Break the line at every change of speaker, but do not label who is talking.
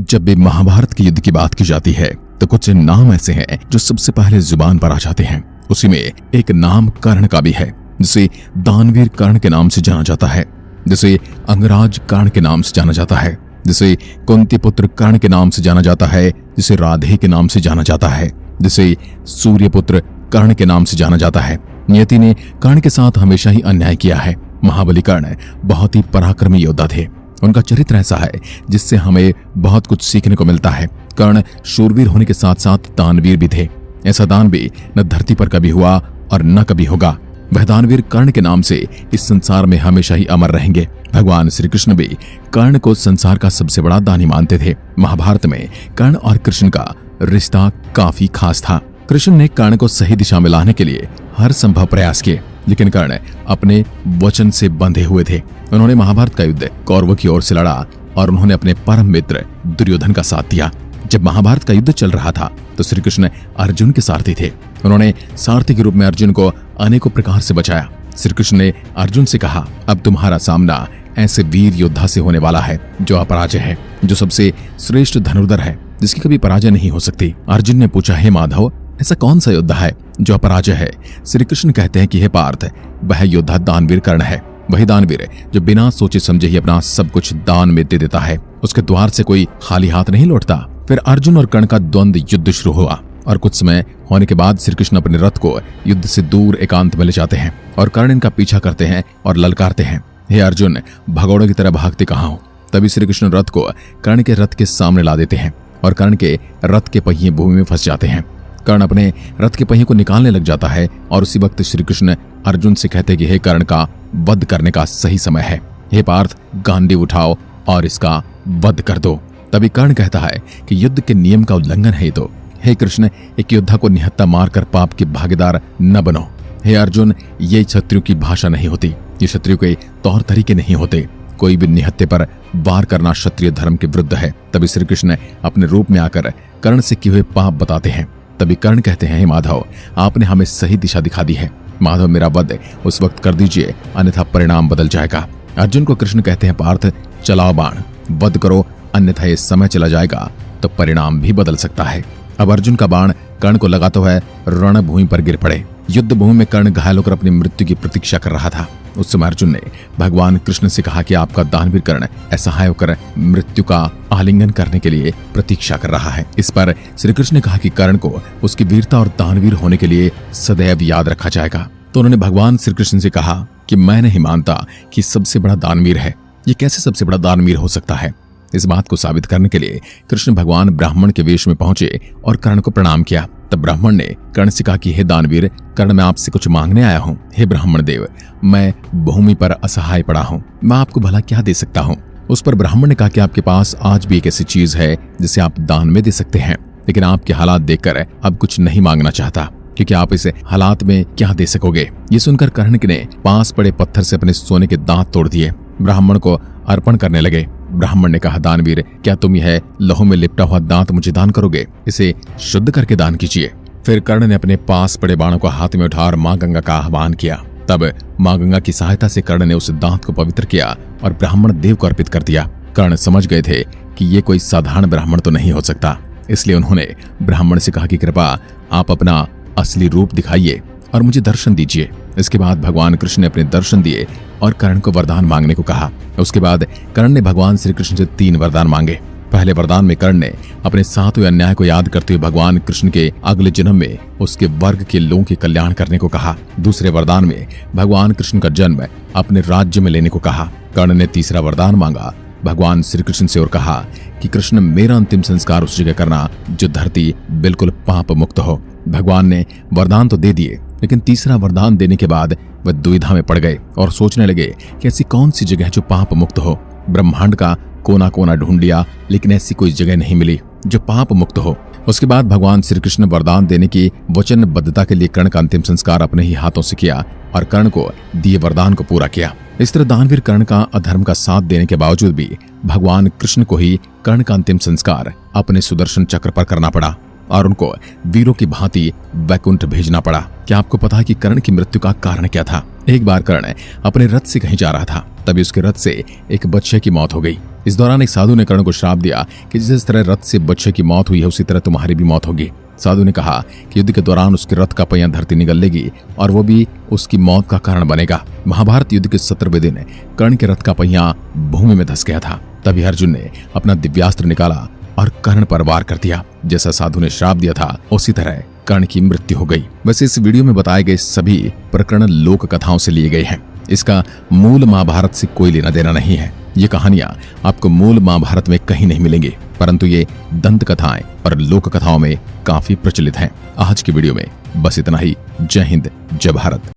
जब भी महाभारत के युद्ध की बात की जाती है तो कुछ नाम ऐसे हैं जो सबसे पहले जुबान पर आ जाते हैं। उसी में एक नाम कर्ण का भी है, जिसे दानवीर कर्ण के नाम से जाना जाता है, जिसे अंगराज कर्ण के नाम से जाना जाता है, जिसे कुंती पुत्र कर्ण के नाम से जाना जाता है, जिसे राधे के नाम से जाना जाता है, जिसे सूर्यपुत्र कर्ण के नाम से जाना जाता है। नियति ने कर्ण के साथ हमेशा ही अन्याय किया है। महाबली कर्ण बहुत ही पराक्रमी योद्धा थे। उनका चरित्र ऐसा है जिससे हमें बहुत कुछ सीखने को मिलता है। कर्ण शूरवीर होने के साथ साथ दानवीर भी थे। ऐसा दानवीर न धरती पर कभी हुआ और न कभी होगा। वह दानवीर कर्ण के नाम से इस संसार में हमेशा ही अमर रहेंगे। भगवान श्री कृष्ण भी कर्ण को संसार का सबसे बड़ा दानी मानते थे। महाभारत में कर्ण और कृष्ण का रिश्ता काफी खास था। कृष्ण ने कर्ण को सही दिशा में लाने के लिए हर संभव प्रयास किए, लेकिन कर्ण अपने वचन से बंधे हुए थे। उन्होंने महाभारत का युद्ध कौरवों की ओर से लड़ा और उन्होंने अपने परम मित्र दुर्योधन का साथ दिया। जब महाभारत का युद्ध चल रहा था तो श्री कृष्ण अर्जुन के सारथी थे। उन्होंने सारथी के रूप में अर्जुन को अनेकों प्रकार से बचाया। श्री कृष्ण ने अर्जुन से कहा, अब तुम्हारा सामना ऐसे वीर योद्धा से होने वाला है जो अपराजय है, जो सबसे श्रेष्ठ धनुर्धर है, जिसकी कभी पराजय नहीं हो सकती। अर्जुन ने पूछा, हे माधव, ऐसा कौन सा योद्धा है जो अपराजय है? श्री कृष्ण कहते हैं कि हे पार्थ, वह योद्धा दानवीर कर्ण है। वही दानवीर जो बिना सोचे समझे ही अपना सब कुछ दान में दे देता है। उसके द्वार से कोई खाली हाथ नहीं लौटता। फिर अर्जुन और कर्ण का द्वंद्व युद्ध शुरू हुआ और कुछ समय होने के बाद श्री कृष्ण अपने रथ को युद्ध से दूर एकांत में ले जाते हैं और कर्ण इनका पीछा करते हैं और ललकारते हैं, हे अर्जुन, भगोड़ों की तरह भागते कहाँ हो? तभी श्री कृष्ण रथ को कर्ण के रथ के सामने ला देते हैं और कर्ण के रथ के पहिए भूमि में फंस जाते हैं। कर्ण अपने रथ के पहिए को निकालने लग जाता है और उसी वक्त श्री कृष्ण अर्जुन से कहते हैं कि हे कर्ण का वध करने का सही समय है। हे पार्थ, गांडीव उठाओ और इसका वध कर दो। तभी कर्ण कहता है कि युद्ध के नियम का उल्लंघन है तो। हे कृष्ण, एक योद्धा को निहत्था मारकर पाप के भागीदार न बनो। हे अर्जुन, ये क्षत्रियों की भाषा नहीं होती, ये क्षत्रियों के तौर तरीके नहीं होते। कोई भी निहत्थे पर वार करना क्षत्रिय धर्म के विरुद्ध है। तभी श्री कृष्ण अपने रूप में आकर कर्ण से किए हुए पाप बताते हैं। तभी कर्ण कहते हैं, हे माधव, आपने हमें सही दिशा दिखा दी है। माधव, मेरा वध उस वक्त कर दीजिए, अन्यथा परिणाम बदल जाएगा। अर्जुन को कृष्ण कहते हैं, पार्थ, चलाओ बाण, वध करो, अन्यथा ये समय चला जाएगा तो परिणाम भी बदल सकता है। अब अर्जुन का बाण कर्ण को लगाता हुआ रणभूमि पर गिर पड़े। युद्ध भूमि में कर्ण घायल होकर अपनी मृत्यु की प्रतीक्षा कर रहा था। उस समय अर्जुन ने भगवान कृष्ण से कहा कि आपका दानवीर कर्ण असहाय होकर मृत्यु का आलिंगन करने के लिए प्रतीक्षा कर रहा है। इस पर श्री कृष्ण ने कहा कि कर्ण को उसकी वीरता और दानवीर होने के लिए सदैव याद रखा जाएगा। तो उन्होंने भगवान श्री कृष्ण से कहा कि मैं नहीं मानता कि सबसे बड़ा दानवीर है। ये कैसे सबसे बड़ा दानवीर हो सकता है? इस बात को साबित करने के लिए कृष्ण भगवान ब्राह्मण के वेश में पहुंचे और कर्ण को प्रणाम किया। तब ब्राह्मण ने कर्ण से कहा कि हे दानवीर कर्ण, मैं आपसे कुछ मांगने आया हूँ। हे ब्राह्मण देव, मैं भूमि पर असहाय पड़ा हूँ, मैं आपको भला क्या दे सकता हूँ? उस पर ब्राह्मण ने कहा कि आपके पास आज भी एक ऐसी चीज है जिसे आप दान में दे सकते हैं, लेकिन आपके हालात देखकर अब कुछ नहीं मांगना चाहता, क्योंकि आप इस हालात में क्या दे सकोगे? ये सुनकर कर्ण ने पास पड़े पत्थर से अपने सोने के दांत तोड़ दिए, ब्राह्मण को अर्पण करने लगे। ब्राह्मण ने कहा, दानवीर, क्या तुम यह लहू में लिपटा हुआ दांत मुझे दान करोगे? इसे शुद्ध करके दान कीजिए। फिर कर्ण ने अपने पास पड़े बाणों को हाथ में उठा और मां गंगा का आह्वान किया। तब मां गंगा की सहायता से कर्ण ने उस दांत को पवित्र किया और ब्राह्मण देव को अर्पित कर दिया। कर्ण समझ गए थे कि ये कोई साधारण ब्राह्मण तो नहीं हो सकता, इसलिए उन्होंने ब्राह्मण से कहा कि कृपा आप अपना असली रूप दिखाइए और मुझे दर्शन दीजिए। इसके बाद भगवान कृष्ण ने अपने दर्शन दिए और कर्ण को वरदान मांगने को कहा। उसके बाद कर्ण ने भगवान श्री कृष्ण से 3 वरदान मांगे। पहले वरदान में कर्ण ने अपने साथ हुए अन्याय को याद करते हुए भगवान कृष्ण के अगले जन्म में उसके वर्ग के लोगों के कल्याण करने को कहा। दूसरे वरदान में भगवान कृष्ण का जन्म अपने राज्य में लेने को कहा। कर्ण ने तीसरा वरदान मांगा भगवान श्री कृष्ण से और कहा कि कृष्ण, मेरा अंतिम संस्कार उस जगह करना जो धरती बिल्कुल पाप मुक्त हो। भगवान ने वरदान तो दे दिए, लेकिन तीसरा वरदान देने के बाद वह दुविधा में पड़ गए और सोचने लगे कि ऐसी कौन सी जगह जो पाप मुक्त हो। ब्रह्मांड का कोना कोना ढूंढ लिया, लेकिन ऐसी कोई जगह नहीं मिली जो पाप मुक्त हो। उसके बाद भगवान श्री कृष्ण वरदान देने की वचनबद्धता के लिए कर्ण का अंतिम संस्कार अपने ही हाथों से किया और कर्ण को दिए वरदान को पूरा किया। इस तरह दानवीर कर्ण का अधर्म का साथ देने के बावजूद भी भगवान कृष्ण को ही कर्ण का अंतिम संस्कार अपने सुदर्शन चक्र पर करना पड़ा और उनको वीरों की भांति वैकुंठ भेजना पड़ा। क्या आपको पता है कि कर्ण की मृत्यु का कारण क्या था? एक बार कर्ण अपने रथ से कहीं जा रहा था, तभी उसके रथ से एक बच्चे की मौत हो गई। इस दौरान एक साधु ने कर्ण को श्राप दिया कि जिस तरह रथ से बच्चे की मौत हुई है उसी तरह तुम्हारी भी मौत होगी। साधु ने कहा कि युद्ध के दौरान उसके रथ का पहिया धरती निगल लेगी और वो भी उसकी मौत का कारण बनेगा। महाभारत युद्ध के 17वें दिन कर्ण के रथ का पहिया भूमि में धंस गया था। तभी अर्जुन ने अपना दिव्यास्त्र निकाला और कर्ण पर वार कर दिया। जैसा साधु ने श्राप दिया था उसी तरह कर्ण की मृत्यु हो गई। वैसे इस वीडियो में बताए गए सभी प्रकरण लोक कथाओं से लिए गए हैं। इसका मूल महाभारत से कोई लेना देना नहीं है। ये कहानियां आपको मूल महाभारत में कहीं नहीं मिलेंगी, परंतु ये दंत कथाएं और लोक कथाओं में काफी प्रचलित हैं। आज की वीडियो में बस इतना ही। जय हिंद, जय भारत।